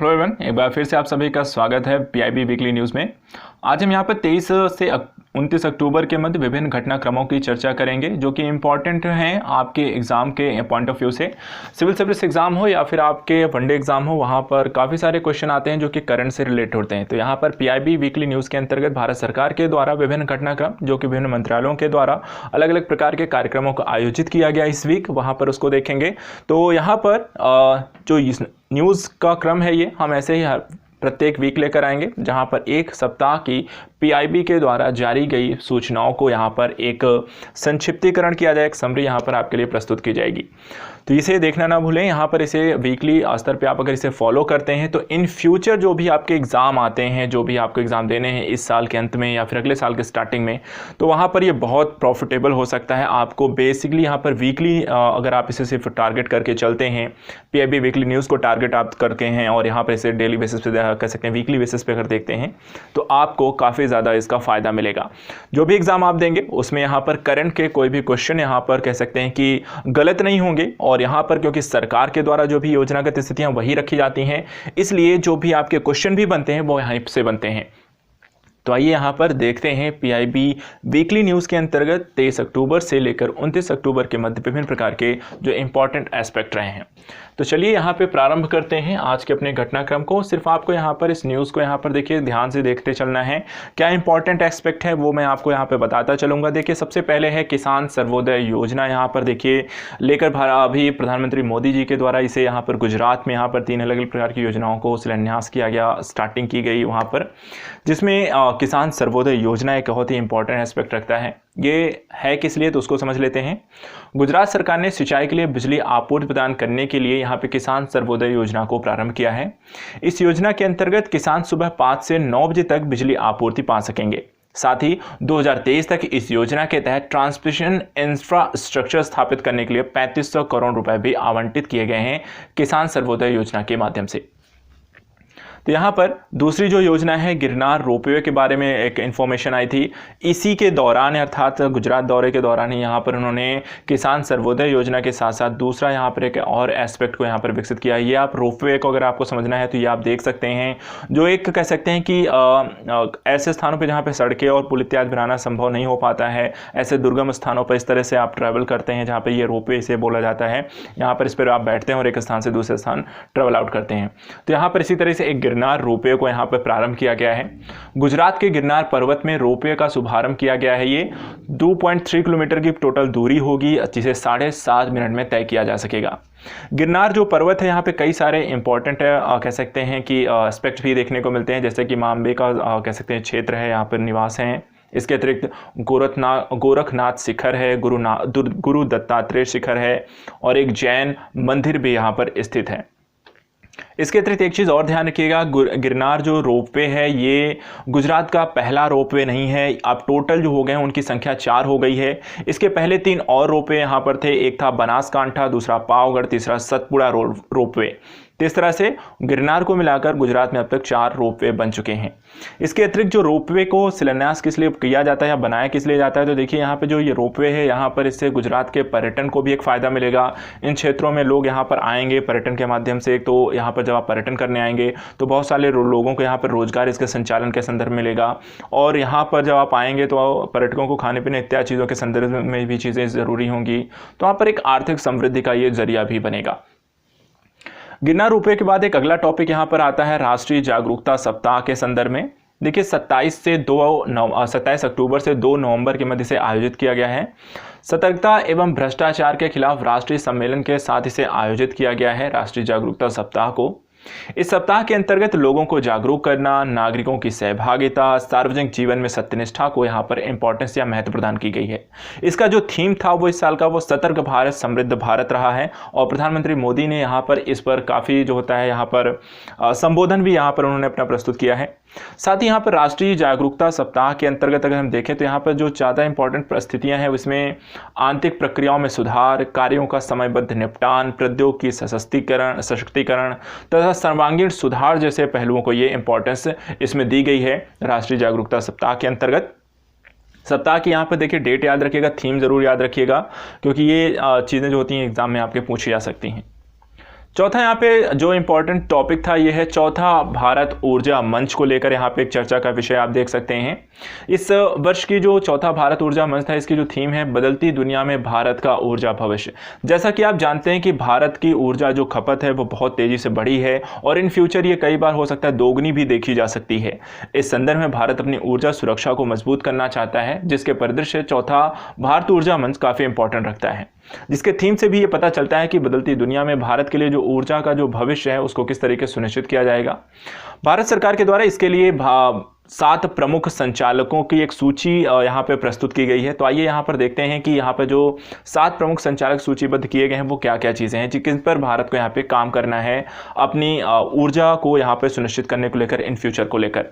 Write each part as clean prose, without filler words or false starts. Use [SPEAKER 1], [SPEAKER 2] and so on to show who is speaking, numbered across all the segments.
[SPEAKER 1] Hello everyone, एक बार फिर से आप सभी का स्वागत है पीआईबी वीकली न्यूज़ में। आज हम यहाँ पर 23 से 29 अक्टूबर के मध्य विभिन्न घटनाक्रमों की चर्चा करेंगे जो कि इम्पॉर्टेंट हैं आपके एग्ज़ाम के पॉइंट ऑफ व्यू से। सिविल सर्विस एग्ज़ाम हो या फिर आपके वनडे एग्ज़ाम हो, वहाँ पर काफ़ी सारे क्वेश्चन आते हैं जो कि करंट से रिलेट होते हैं। तो यहाँ पर पीआईबी वीकली न्यूज़ के अंतर्गत भारत सरकार के द्वारा विभिन्न घटनाक्रम जो कि विभिन्न मंत्रालयों के द्वारा अलग अलग प्रकार के कार्यक्रमों को आयोजित किया गया इस वीक, वहाँ पर उसको देखेंगे। तो यहाँ पर जो न्यूज़ का क्रम है ये हम ऐसे ही प्रत्येक वीक लेकर आएंगे, जहां पर एक सप्ताह की पीआईबी के द्वारा जारी गई सूचनाओं को यहां पर एक संक्षिप्तीकरण किया जाए, एक समरी यहां पर आपके लिए प्रस्तुत की जाएगी। तो इसे देखना ना भूलें। यहाँ पर इसे वीकली स्तर पे आप अगर इसे फॉलो करते हैं तो इन फ्यूचर जो भी आपके एग्ज़ाम आते हैं, जो भी आपको एग्ज़ाम देने हैं इस साल के अंत में या फिर अगले साल के स्टार्टिंग में, तो वहाँ पर ये बहुत प्रॉफिटेबल हो सकता है आपको। बेसिकली यहाँ पर वीकली अगर आप इसे सिर्फ टारगेट करके चलते हैं, पीआईबी वीकली न्यूज़ को टारगेट आप करके हैं और यहाँ पर इसे डेली बेसिस पे कह सकते हैं, वीकली बेसिस पे अगर देखते हैं तो आपको काफ़ी ज़्यादा इसका फ़ायदा मिलेगा। जो भी एग्ज़ाम आप देंगे उसमें यहाँ पर करंट के कोई भी क्वेश्चन यहाँ पर कह सकते हैं कि गलत नहीं होंगे, और यहाँ पर क्योंकि सरकार के द्वारा जो भी योजनागत स्थितियां वही रखी जाती हैं, इसलिए जो भी आपके क्वेश्चन भी बनते हैं वो यहीं से बनते हैं। तो आइए यहाँ पर देखते हैं पीआईबी वीकली न्यूज़ के अंतर्गत 23 अक्टूबर से लेकर 29 अक्टूबर के मध्य विभिन्न प्रकार के जो इंपॉर्टेंट एस्पेक्ट रहे हैं। तो चलिए यहाँ पे प्रारंभ करते हैं आज के अपने घटनाक्रम को। सिर्फ आपको यहाँ पर इस न्यूज़ को यहाँ पर देखिए ध्यान से देखते चलना है, क्या इंपॉर्टेंट एस्पेक्ट है वो मैं आपको यहाँ पे बताता चलूँगा। देखिए सबसे पहले है किसान सर्वोदय योजना। यहाँ पर देखिए लेकर अभी प्रधानमंत्री मोदी जी के द्वारा इसे यहाँ पर गुजरात में यहाँ पर 3 अलग अलग प्रकार की योजनाओं को शिलान्यास किया गया, स्टार्टिंग की गई वहाँ पर, जिसमें किसान सर्वोदय योजना एक बहुत ही इंपॉर्टेंट एस्पेक्ट रखता है। ये है किस लिए तो उसको समझ लेते हैं। गुजरात सरकार ने सिंचाई के लिए बिजली आपूर्ति प्रदान करने के लिए यहाँ पे किसान सर्वोदय योजना को प्रारंभ किया है। इस योजना के अंतर्गत किसान सुबह 5 से 9 बजे तक बिजली आपूर्ति पा सकेंगे। साथ ही 2023 तक इस योजना के तहत ट्रांसमिशन इंफ्रास्ट्रक्चर स्थापित करने के लिए 3500 करोड़ रुपए भी आवंटित किए गए हैं किसान सर्वोदय योजना के माध्यम से। तो यहाँ पर दूसरी जो योजना है गिरनार रोपवे के बारे में एक इन्फॉर्मेशन आई थी। इसी के दौरान अर्थात गुजरात दौरे के दौरान ही यहाँ पर उन्होंने किसान सर्वोदय योजना के साथ साथ दूसरा यहाँ पर एक और एस्पेक्ट को यहाँ पर विकसित किया। ये आप रोपवे को अगर आपको समझना है तो ये आप देख सकते हैं, जो एक कह सकते हैं कि ऐसे स्थानों पर जहाँ पर सड़कें और पुल इत्यादि बनाना संभव नहीं हो पाता है, ऐसे दुर्गम स्थानों पर इस तरह से आप ट्रैवल करते हैं जहाँ पर ये रोपवे इसे बोला जाता है। यहाँ पर इस पर आप बैठते हैं और एक स्थान से दूसरे स्थान ट्रेवल आउट करते हैं। तो यहाँ पर इसी तरह से एक गिरनार रोपवे को यहाँ पर प्रारंभ किया गया है। गुजरात के गिरनार पर्वत में रोपवे का शुभारंभ किया गया है। ये 2.3 किलोमीटर की टोटल दूरी होगी, जिसे 7.5 मिनट में तय किया जा सकेगा। गिरनार जो पर्वत है यहाँ पे कई सारे इंपॉर्टेंट कह सकते हैं कि एस्पेक्ट भी देखने को मिलते हैं, जैसे कि मां अंबे का कह सकते हैं क्षेत्र है, यहाँ पर निवास हैं। इसके अतिरिक्त गोरखनाथ शिखर है, गुरु दत्तात्रेय शिखर है और एक जैन मंदिर भी यहाँ पर स्थित है। इसके अतिरिक्त एक चीज़ और ध्यान रखिएगा, गिरनार जो रोपवे है ये गुजरात का पहला रोपवे नहीं है। अब टोटल जो हो गए हैं उनकी संख्या 4 हो गई है। इसके पहले 3 और रोपवे यहाँ पर थे, एक था बनासकांठा, दूसरा पावगढ़, तीसरा सतपुड़ा रोपवे। तो इस तरह से गिरनार को मिलाकर गुजरात में अब तक 4 रोपवे बन चुके हैं। इसके अतिरिक्त जो रोपवे को शिलान्यास किस लिए किया जाता है या बनाया किस लिए जाता है, तो देखिए यहाँ पे जो ये रोपवे है यहाँ पर इससे गुजरात के पर्यटन को भी एक फ़ायदा मिलेगा। इन क्षेत्रों में लोग यहाँ पर आएंगे पर्यटन के माध्यम से, तो यहाँ पर जब आप पर्यटन करने आएंगे तो बहुत सारे लोगों को यहाँ पर रोजगार इसके संचालन के संदर्भ में मिलेगा, और यहाँ पर जब आप आएंगे तो पर्यटकों को खाने पीने इत्यादि चीज़ों के संदर्भ में भी चीज़ें ज़रूरी होंगी, तो वहाँ पर एक आर्थिक समृद्धि का ये जरिया भी बनेगा। गिरनार रोपवे के बाद एक अगला टॉपिक यहाँ पर आता है राष्ट्रीय जागरूकता सप्ताह के संदर्भ में। देखिए 27 अक्टूबर से 2 नवंबर के मध्य से आयोजित किया गया है। सतर्कता एवं भ्रष्टाचार के खिलाफ राष्ट्रीय सम्मेलन के साथ इसे आयोजित किया गया है, राष्ट्रीय जागरूकता सप्ताह को। इस सप्ताह के अंतर्गत लोगों को जागरूक करना, नागरिकों की सहभागिता, सार्वजनिक जीवन में सत्यनिष्ठा को यहाँ पर इंपॉर्टेंस या महत्व प्रदान की गई है। इसका जो थीम था वो इस साल का वो सतर्क भारत समृद्ध भारत रहा है, और प्रधानमंत्री मोदी ने यहाँ पर इस पर काफ़ी जो होता है यहाँ पर संबोधन भी यहाँ पर उन्होंने अपना प्रस्तुत किया है। साथ ही यहाँ पर राष्ट्रीय जागरूकता सप्ताह के अंतर्गत अगर हम देखें तो यहाँ पर जो ज़्यादा इंपॉर्टेंट परिस्थितियाँ हैं उसमें आंतरिक प्रक्रियाओं में सुधार, कार्यों का समयबद्ध निपटान, प्रौद्योगिकी सशक्तिकरण तथा सर्वांगीण सुधार जैसे पहलुओं को ये इंपॉर्टेंस इसमें दी गई है राष्ट्रीय जागरूकता सप्ताह के अंतर्गत। सप्ताह की यहाँ पर देखिए डेट याद रखिएगा, थीम ज़रूर याद रखिएगा, क्योंकि ये चीज़ें जो होती हैं एग्जाम में आपके पूछी जा सकती हैं। चौथा यहाँ पे जो इम्पोर्टेंट टॉपिक था ये है चौथा भारत ऊर्जा मंच को लेकर यहाँ पे एक चर्चा का विषय आप देख सकते हैं। इस वर्ष की जो चौथा भारत ऊर्जा मंच था, इसकी जो थीम है बदलती दुनिया में भारत का ऊर्जा भविष्य। जैसा कि आप जानते हैं कि भारत की ऊर्जा जो खपत है वो बहुत तेजी से बढ़ी है और इन फ्यूचर ये कई बार हो सकता है दोगुनी भी देखी जा सकती है। इस संदर्भ में भारत अपनी ऊर्जा सुरक्षा को मजबूत करना चाहता है, जिसके परिदृश्य चौथा भारत ऊर्जा मंच काफी इंपॉर्टेंट रखता है। जिसके थीम से भी ये पता चलता है कि बदलती दुनिया में भारत के लिए जो ऊर्जा का जो भविष्य है उसको किस तरीके से सुनिश्चित किया जाएगा। भारत सरकार के द्वारा इसके लिए 7 प्रमुख संचालकों की एक सूची यहाँ पे प्रस्तुत की गई है। तो आइए यहाँ पर देखते हैं कि यहाँ पे जो 7 प्रमुख संचालक सूचीबद्ध किए गए हैं वो क्या क्या चीज़ें हैं जिन पर भारत को यहाँ पे काम करना है अपनी ऊर्जा को यहाँ पे सुनिश्चित करने को लेकर, इन फ्यूचर को लेकर।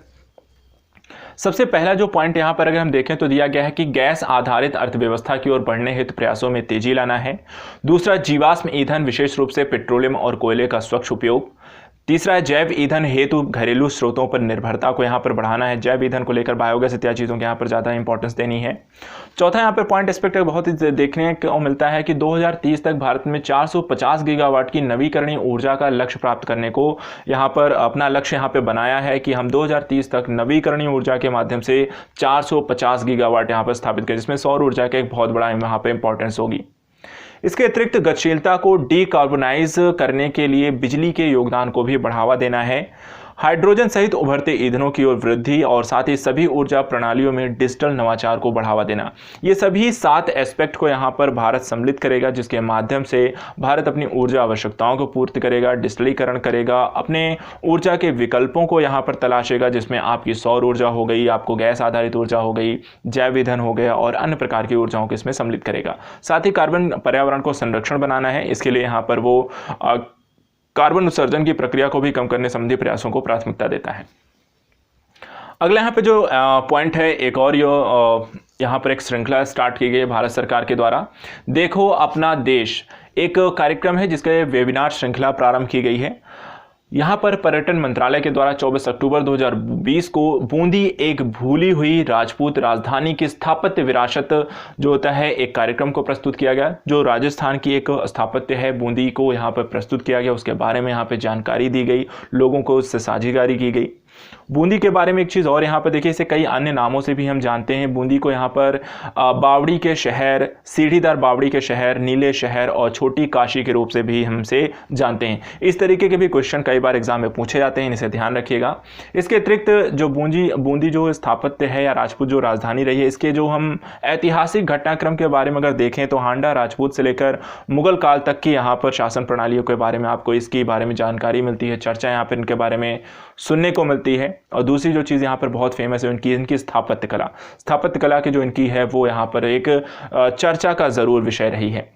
[SPEAKER 1] सबसे पहला जो पॉइंट यहाँ पर अगर हम देखें तो दिया गया है कि गैस आधारित अर्थव्यवस्था की ओर बढ़ने हेतु प्रयासों में तेजी लाना है। दूसरा, जीवाश्म ईंधन विशेष रूप से पेट्रोलियम और कोयले का स्वच्छ उपयोग। तीसरा है जैव ईंधन हेतु घरेलू स्रोतों पर निर्भरता को यहाँ पर बढ़ाना है। जैव ईंधन को लेकर बायोगैस इत्यादि चीज़ों के यहाँ पर ज़्यादा इंपॉर्टेंस देनी है। चौथा यहाँ पर पॉइंट एस्पेक्ट बहुत ही देखने को मिलता है कि 2030 तक भारत में 450 गीगावाट की नवीकरणीय ऊर्जा का लक्ष्य प्राप्त करने को यहाँ पर अपना लक्ष्य यहाँ पे बनाया है कि हम 2030 तक नवीकरणीय ऊर्जा के माध्यम से 450 गीगावाट यहाँ पर स्थापित करें, जिसमें सौर ऊर्जा का एक बहुत बड़ा यहाँ पर इंपॉर्टेंस होगी। इसके अतिरिक्त गतिशीलता को डीकार्बोनाइज करने के लिए बिजली के योगदान को भी बढ़ावा देना है। हाइड्रोजन सहित उभरते ईंधनों की ओर वृद्धि और साथ ही सभी ऊर्जा प्रणालियों में डिजिटल नवाचार को बढ़ावा देना। ये सभी 7 एस्पेक्ट को यहाँ पर भारत सम्मिलित करेगा, जिसके माध्यम से भारत अपनी ऊर्जा आवश्यकताओं को पूर्ति करेगा, डिजिटलीकरण करेगा, अपने ऊर्जा के विकल्पों को यहाँ पर तलाशेगा, जिसमें आपकी सौर ऊर्जा हो गई, आपको गैस आधारित ऊर्जा हो गई, जैव ईंधन हो गया और अन्य प्रकार की ऊर्जाओं को इसमें सम्मिलित करेगा। साथ ही कार्बन पर्यावरण को संरक्षण बनाना है। इसके लिए यहाँ पर वो कार्बन उत्सर्जन की प्रक्रिया को भी कम करने संबंधी प्रयासों को प्राथमिकता देता है। अगला यहाँ पे जो पॉइंट है, एक और यहाँ पर एक श्रृंखला स्टार्ट की गई है भारत सरकार के द्वारा, देखो अपना देश, एक कार्यक्रम है जिसके वेबिनार श्रृंखला प्रारंभ की गई है। यहाँ पर पर्यटन मंत्रालय के द्वारा 24 अक्टूबर 2020 को बूंदी एक भूली हुई राजपूत राजधानी की स्थापत्य विरासत जो होता है एक कार्यक्रम को प्रस्तुत किया गया। जो राजस्थान की एक स्थापत्य है बूंदी को यहाँ पर प्रस्तुत किया गया, उसके बारे में यहाँ पे जानकारी दी गई, लोगों को उससे साझेदारी की गई। बूंदी के बारे में एक चीज़ और यहाँ पर देखिए, इसे कई अन्य नामों से भी हम जानते हैं। बूंदी को यहाँ पर बावड़ी के शहर, सीढ़ीदार बावड़ी के शहर, नीले शहर और छोटी काशी के रूप से भी हमसे जानते हैं। इस तरीके के भी क्वेश्चन कई बार एग्जाम में पूछे जाते हैं, इसे ध्यान रखिएगा। इसके अतिरिक्त जो बूंदी जो स्थापत्य है या राजपूत जो राजधानी रही है, इसके जो हम ऐतिहासिक घटनाक्रम के बारे में अगर देखें तो हांडा राजपूत से लेकर मुगल काल तक की यहाँ पर शासन प्रणालियों के बारे में आपको इसके बारे में जानकारी मिलती है, चर्चा यहाँ पर इनके बारे में सुनने को मिलती है। और दूसरी जो चीज़ यहाँ पर बहुत फेमस है इनकी स्थापत्य कला की जो इनकी है वो यहाँ पर एक चर्चा का ज़रूर विषय रही है।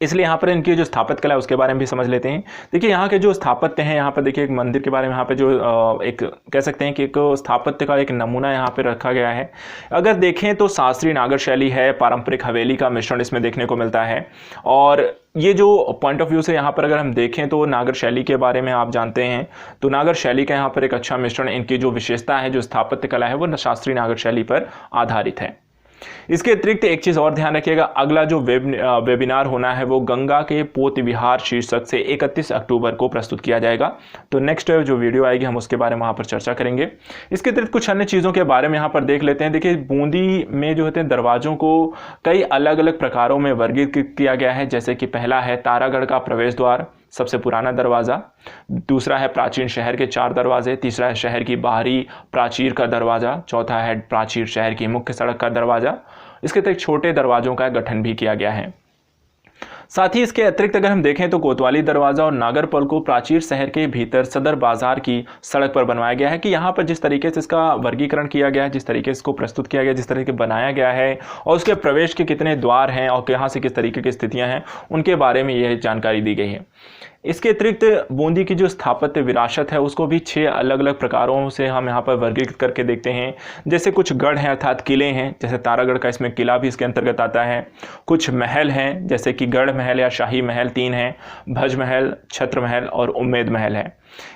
[SPEAKER 1] इसलिए यहाँ पर इनकी जो स्थापत्य कला है उसके बारे में भी समझ लेते हैं। देखिए यहाँ के जो स्थापत्य हैं, यहाँ पर देखिए एक मंदिर के बारे में यहाँ पे जो एक कह सकते हैं कि एक स्थापत्य का एक नमूना यहाँ पे रखा गया है। अगर देखें तो शास्त्रीय नागर शैली है, पारंपरिक हवेली का मिश्रण इसमें देखने को मिलता है। और ये जो पॉइंट ऑफ व्यू से यहाँ पर अगर हम देखें तो नागर शैली के बारे में आप जानते हैं, तो नागर शैली का यहाँ पर एक अच्छा मिश्रण, इनकी जो विशेषता है, जो स्थापत्य कला है वो शास्त्रीय नागर शैली पर आधारित है। इसके अतिरिक्त एक चीज़ और ध्यान रखिएगा, अगला जो वेबिनार होना है वो गंगा के पोत विहार शीर्षक से 31 अक्टूबर को प्रस्तुत किया जाएगा। तो नेक्स्ट जो वीडियो आएगी हम उसके बारे में वहाँ पर चर्चा करेंगे। इसके अतिरिक्त कुछ अन्य चीज़ों के बारे में यहाँ पर देख लेते हैं। देखिए बूंदी में जो होते हैं दरवाज़ों को कई अलग अलग प्रकारों में वर्गीकृत किया गया है। जैसे कि पहला है तारागढ़ का प्रवेश द्वार, सबसे पुराना दरवाज़ा। दूसरा है प्राचीन शहर के 4 दरवाजे। तीसरा है शहर की बाहरी प्राचीर का दरवाज़ा। चौथा है प्राचीर शहर की मुख्य सड़क का दरवाज़ा। इसके अतिरिक्त छोटे दरवाज़ों का गठन भी किया गया है। साथ ही इसके अतिरिक्त अगर हम देखें तो कोतवाली दरवाज़ा और नागरपल को प्राचीर शहर के भीतर सदर बाजार की सड़क पर बनवाया गया है। कि यहाँ पर जिस तरीके से इसका वर्गीकरण किया गया है, जिस तरीके से इसको प्रस्तुत किया गया, जिस तरीके से बनाया गया है और उसके प्रवेश के कितने द्वार हैं और यहाँ से किस तरीके की स्थितियाँ हैं, उनके बारे में यह जानकारी दी गई है। इसके अतिरिक्त बूंदी की जो स्थापत्य विरासत है उसको भी 6 अलग अलग प्रकारों से हम यहाँ पर वर्गीकृत करके देखते हैं। जैसे कुछ गढ़ हैं अर्थात किले हैं, जैसे तारागढ़ का इसमें किला भी इसके अंतर्गत आता है। कुछ महल हैं जैसे कि गढ़ महल या शाही महल 3 हैं, भज महल, छत्र महल और उम्मेद महल है।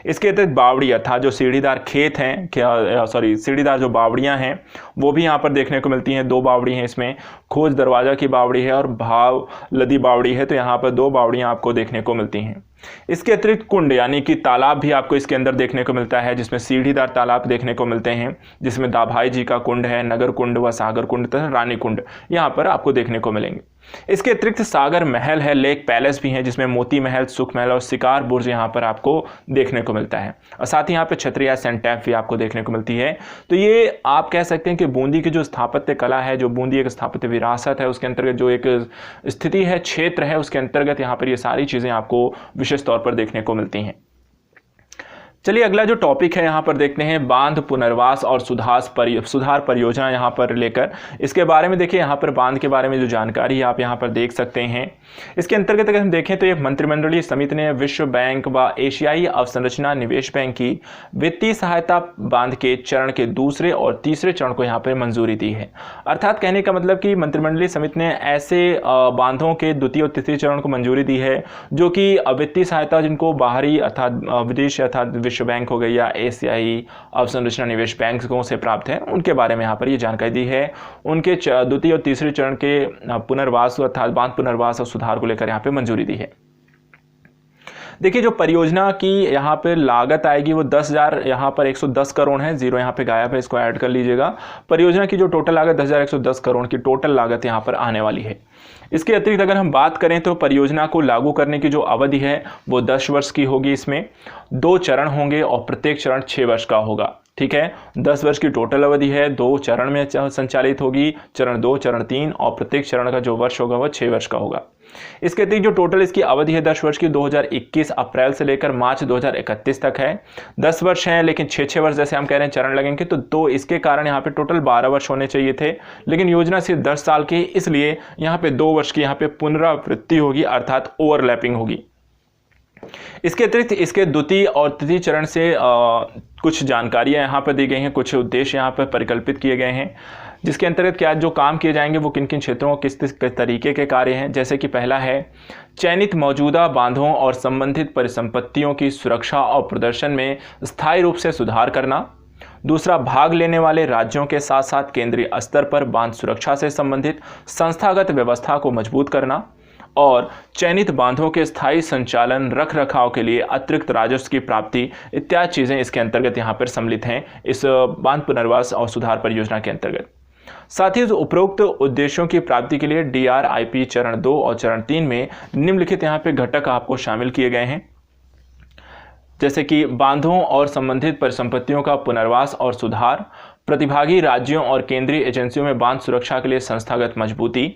[SPEAKER 1] इसके अतिरिक्त बावड़ी अर्थात जो सीढ़ीदार खेत हैं, क्या सॉरी सीढ़ीदार जो बावड़ियाँ हैं वो भी यहाँ पर देखने को मिलती हैं। 2 बावड़ी हैं इसमें, खोज दरवाज़ा की बावड़ी है और भाव लदी बावड़ी है, तो यहाँ पर 2 बावड़ियाँ आपको देखने को मिलती हैं। इसके अतिरिक्त कुंड यानी कि तालाब भी आपको इसके अंदर देखने को मिलता है, जिसमें सीढ़ीदार तालाब देखने को मिलते हैं, जिसमें दाभाई जी का कुंड है, नगर कुंड व सागर कुंड तथा रानी कुंड यहाँ पर आपको देखने को मिलेंगे। इसके अतिरिक्त सागर महल है, लेक पैलेस भी है, जिसमें मोती महल, सुख महल और शिकार बुर्ज यहाँ पर आपको देखने को मिलता है। और साथ ही यहाँ पे छतरिया सेंटैप भी आपको देखने को मिलती है। तो ये आप कह सकते हैं कि बूंदी की जो स्थापत्य कला है, जो बूंदी एक स्थापत्य विरासत है, उसके अंतर्गत जो एक स्थिति है, क्षेत्र है, उसके अंतर्गत यहाँ पर ये सारी चीज़ें आपको विशेष तौर पर देखने को मिलती हैं। चलिए अगला जो टॉपिक है यहाँ पर देखते हैं, बांध पुनर्वास और सुधार परियोजना यहाँ पर लेकर। इसके बारे में देखिए, यहाँ पर बांध के बारे में जो जानकारी आप यहाँ पर देख सकते हैं। इसके अंतर्गत अगर हम देखें तो एक मंत्रिमंडलीय समिति ने विश्व बैंक व एशियाई अवसंरचना निवेश बैंक की वित्तीय सहायता बांध के चरण के दूसरे और तीसरे चरण को यहाँ पर मंजूरी दी है। अर्थात कहने का मतलब कि मंत्रिमंडलीय समिति ने ऐसे बांधों के द्वितीय और तृतीय चरण को मंजूरी दी है जो कि वित्तीय सहायता जिनको बाहरी अर्थात विदेश अर्थात विश्व बैंक हो गई या एशियाई अवसंरचना निवेश बैंकों से प्राप्त है, उनके बारे में यहाँ पर ये जानकारी दी है। उनके द्वितीय और तीसरे चरण के पुनर्वास अर्थात बांध पुनर्वास और सुधार को लेकर यहाँ पे मंजूरी दी है। देखिए जो परियोजना की यहाँ पे लागत आएगी वो 10,000, यहाँ पर 110 करोड़ है, 0 यहाँ पे गायब है, इसको ऐड कर लीजिएगा। परियोजना की जो टोटल लागत 10,110 करोड़ की टोटल लागत यहाँ पर आने वाली है। इसके अतिरिक्त अगर हम बात करें तो परियोजना को लागू करने की जो अवधि है वो 10 वर्ष की होगी। इसमें 2 चरण होंगे और प्रत्येक चरण 6 वर्ष का होगा। ठीक है, 10 वर्ष की टोटल अवधि है, 2 चरण में संचालित होगी, चरण 2, चरण 3 और प्रत्येक चरण का जो वर्ष होगा वह 6 वर्ष का होगा। इसके अतिरिक्त जो टोटल इसकी अवधि है 10 वर्ष की 2021 अप्रैल से लेकर मार्च 2031 तक है। 10 वर्ष हैं लेकिन 6-6 वर्ष जैसे हम कह रहे हैं चरण लगेंगे, तो इसके कारण यहाँ पे टोटल 12 वर्ष होने चाहिए थे, लेकिन योजना सिर्फ 10 साल की, इसलिए यहाँ पे 2 वर्ष की यहाँ पे पुनरावृत्ति होगी अर्थात ओवरलैपिंग होगी। इसके अतिरिक्त इसके द्वितीय और तृतीय चरण से कुछ जानकारियां यहाँ पर दी गई हैं, कुछ उद्देश्य यहाँ पर परिकल्पित किए गए हैं, जिसके अंतर्गत क्या जो काम किए जाएंगे वो किन किन क्षेत्रों किस तरीके के कार्य हैं। जैसे कि पहला है चयनित मौजूदा बांधों और संबंधित परिसंपत्तियों की सुरक्षा और प्रदर्शन में स्थायी रूप से सुधार करना। दूसरा, भाग लेने वाले राज्यों के साथ साथ केंद्रीय स्तर पर बांध सुरक्षा से संबंधित संस्थागत व्यवस्था को मजबूत करना। और चयनित बांधों के स्थायी संचालन रख रखाव के लिए अतिरिक्त राजस्व की प्राप्ति इत्यादि चीज़ें इसके अंतर्गत यहाँ पर सम्मिलित हैं इस बांध पुनर्वास और सुधार परियोजना के अंतर्गत। साथ ही उपरोक्त उद्देश्यों की प्राप्ति के लिए DRIP चरण 2 और चरण 3 में निम्नलिखित यहाँ पे घटक आपको शामिल किए गए हैं, जैसे कि बांधों और संबंधित परिसंपत्तियों का पुनर्वास और सुधार, प्रतिभागी राज्यों और केंद्रीय एजेंसियों में बांध सुरक्षा के लिए संस्थागत मजबूती,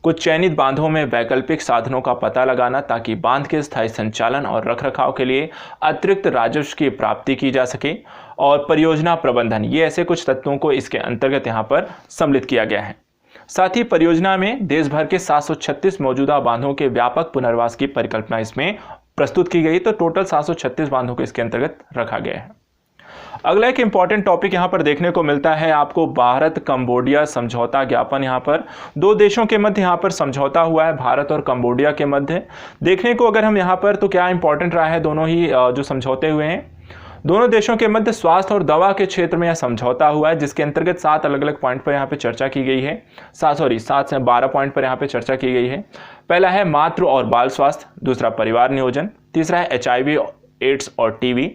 [SPEAKER 1] कुछ चयनित बांधों में वैकल्पिक साधनों का पता लगाना ताकि बांध के स्थायी संचालन और रखरखाव के लिए अतिरिक्त राजस्व की प्राप्ति की जा सके, और परियोजना प्रबंधन। ये ऐसे कुछ तत्वों को इसके अंतर्गत यहाँ पर सम्मिलित किया गया है। साथ ही परियोजना में देश भर के 736 मौजूदा बांधों के व्यापक पुनर्वास की परिकल्पना इसमें प्रस्तुत की गई, तो टोटल 736 बांधों को इसके अंतर्गत रखा गया है। अगला एक इंपॉर्टेंट टॉपिक यहाँ पर देखने को मिलता है आपको, भारत कंबोडिया समझौता ज्ञापन। यहाँ पर 2 देशों के मध्य यहाँ पर समझौता हुआ है, भारत और कंबोडिया के मध्य। देखने को अगर हम यहाँ पर तो क्या इंपॉर्टेंट रहा है, दोनों ही जो समझौते हुए हैं दोनों देशों के मध्य स्वास्थ्य और दवा के क्षेत्र में यह समझौता हुआ है, जिसके अंतर्गत 7 अलग अलग पॉइंट पर यहाँ पे चर्चा की गई है। 7 से 12 पॉइंट पर यहाँ पे चर्चा की गई है। पहला है मातृ और बाल स्वास्थ्य, दूसरा परिवार नियोजन, तीसरा है HIV एड्स और TB,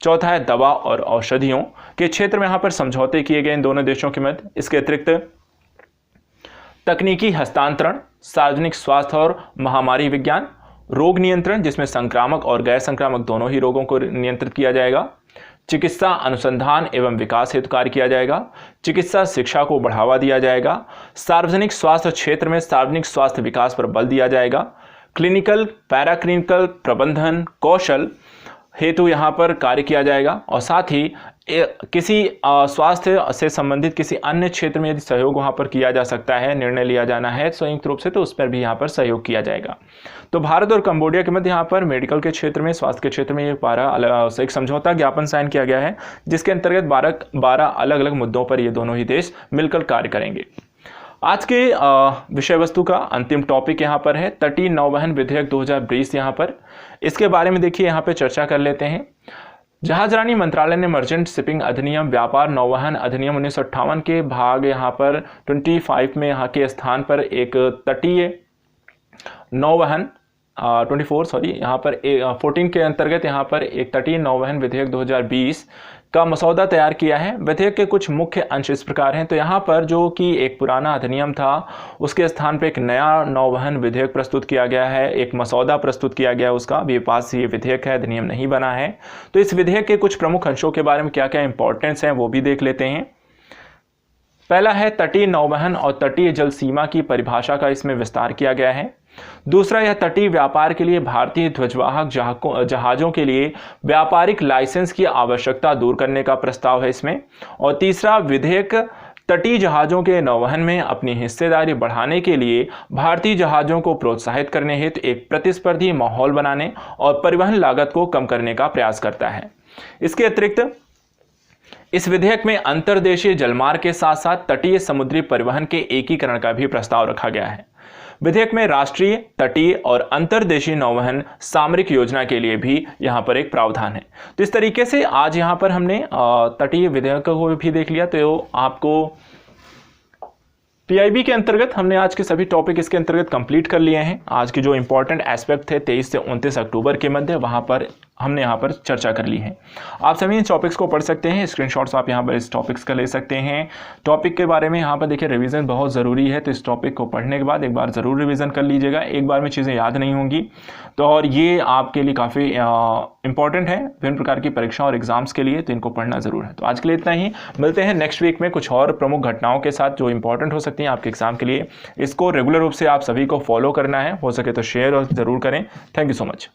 [SPEAKER 1] चौथा है दवा और औषधियों के क्षेत्र में यहाँ पर समझौते किए गए इन दोनों देशों के मध्य। इसके अतिरिक्त तकनीकी हस्तांतरण, सार्वजनिक स्वास्थ्य और महामारी विज्ञान, रोग नियंत्रण जिसमें संक्रामक और गैर संक्रामक दोनों ही रोगों को नियंत्रित किया जाएगा, चिकित्सा अनुसंधान एवं विकास हेतु कार्य किया जाएगा, चिकित्सा शिक्षा को बढ़ावा दिया जाएगा, सार्वजनिक स्वास्थ्य क्षेत्र में सार्वजनिक स्वास्थ्य विकास पर बल दिया जाएगा, क्लिनिकल पैराक्लिनिकल प्रबंधन कौशल हेतु यहाँ पर कार्य किया जाएगा, और साथ ही किसी स्वास्थ्य से संबंधित किसी अन्य क्षेत्र में यदि सहयोग वहाँ पर किया जा सकता है, निर्णय लिया जाना है संयुक्त रूप से, तो उस पर भी यहाँ पर सहयोग किया जाएगा। तो भारत और कंबोडिया के मध्य यहाँ पर मेडिकल के क्षेत्र में, स्वास्थ्य के क्षेत्र में ये 12 एक समझौता ज्ञापन साइन किया गया है, जिसके अंतर्गत 12 अलग अलग मुद्दों पर ये दोनों ही देश मिलकर कार्य करेंगे। आज के विषय वस्तु का अंतिम टॉपिक यहाँ पर है तटीय नौवहन विधेयक 2020। यहाँ पर इसके बारे में देखिए यहाँ पे चर्चा कर लेते हैं। जहाजरानी मंत्रालय ने मर्चेंट शिपिंग अधिनियम, व्यापार नौवहन अधिनियम 1958 के भाग यहाँ पर 25 में यहाँ के स्थान पर एक तटीय नौवहन 14 के अंतर्गत यहाँ पर एक तटीय नौवहन विधेयक 2020 का मसौदा तैयार किया है। विधेयक के कुछ मुख्य अंश इस प्रकार हैं। तो यहाँ पर जो कि एक पुराना अधिनियम था उसके स्थान पर एक नया नौवहन विधेयक प्रस्तुत किया गया है, एक मसौदा प्रस्तुत किया गया है उसका। अभी पास ये विधेयक है, अधिनियम नहीं बना है। तो इस विधेयक के कुछ प्रमुख अंशों के बारे में क्या क्या इंपॉर्टेंस है वो भी देख लेते हैं। पहला है तटीय नौवहन और तटीय जल सीमा की परिभाषा का इसमें विस्तार किया गया है। दूसरा, यह तटीय व्यापार के लिए भारतीय ध्वजवाहक जहाजों के लिए व्यापारिक लाइसेंस की आवश्यकता दूर करने का प्रस्ताव है इसमें। और तीसरा, विधेयक तटीय जहाजों के नौवहन में अपनी हिस्सेदारी बढ़ाने के लिए भारतीय जहाजों को प्रोत्साहित करने हेतु एक प्रतिस्पर्धी माहौल बनाने और परिवहन लागत को कम करने का प्रयास करता है। इसके अतिरिक्त इस विधेयक में अंतर्देशीय जलमार्ग के साथ साथ तटीय समुद्री परिवहन के एकीकरण का भी प्रस्ताव रखा गया है। विधेयक में राष्ट्रीय, तटीय और अंतर्देशीय नौवहन सामरिक योजना के लिए भी यहाँ पर एक प्रावधान है। तो इस तरीके से आज यहाँ पर हमने तटीय विधेयक को भी देख लिया। तो आपको पीआईबी के अंतर्गत हमने आज के सभी टॉपिक इसके अंतर्गत कंप्लीट कर लिए हैं। आज के जो इंपॉर्टेंट एस्पेक्ट थे 23 से 29 अक्टूबर के मध्य, वहाँ पर हमने यहाँ पर चर्चा कर ली है। आप सभी इन टॉपिक्स को पढ़ सकते हैं, स्क्रीनशॉट्स आप यहाँ पर इस टॉपिक्स का ले सकते हैं। टॉपिक के बारे में यहाँ पर देखिए रिवीजन बहुत ज़रूरी है, तो इस टॉपिक को पढ़ने के बाद एक बार ज़रूर रिवीजन कर लीजिएगा। एक बार में चीज़ें याद नहीं होंगी तो, और ये आपके लिए काफ़ी इंपॉर्टेंट है विभिन्न प्रकार की परीक्षा और एग्जाम्स के लिए, तो इनको पढ़ना ज़रूर है। तो आज के लिए इतना ही, मिलते हैं नेक्स्ट वीक में कुछ और प्रमुख घटनाओं के साथ जो इंपॉर्टेंट हो सकती हैं आपके एग्जाम के लिए। इसको रेगुलर रूप से आप सभी को फॉलो करना है, हो सके तो शेयर और ज़रूर करें। Thank you so much.